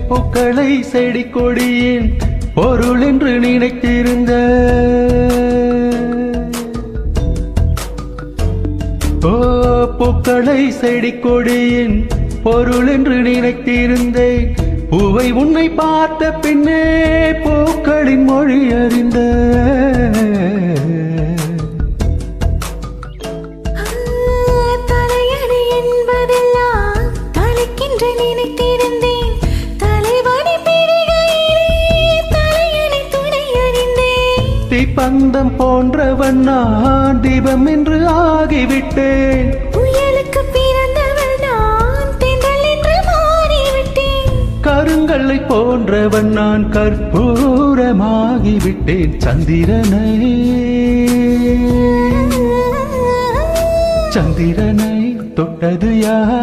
பூக்களை செடி கொடியின் பொருள் என்று நினைத்திருந்த பூக்களை செடி கொடியின் பொருள் என்று நினைத்திருந்தேன். பூவை உன்னை பார்த்த பின்னே பூக்களின் மொழி அறிந்த தலையணை என்பதெல்லாம் தலைக்கின்ற நினைத்திருந்தேன். தலைவனை பிடிகையிலே தலையணை துணை அறிந்தேன். தீப்பந்தம் போன்றவன் நான் தீபம் என்று ஆகிவிட்டேன். புயலுக்கு பிறந்தவள் நான் தென்றல் என்று மாறிவிட்டேன். கருங்கல்லை போன்றவன் நான் கற்பூரமாகிவிட்டேன். சந்திரனை தொட்டது யார்?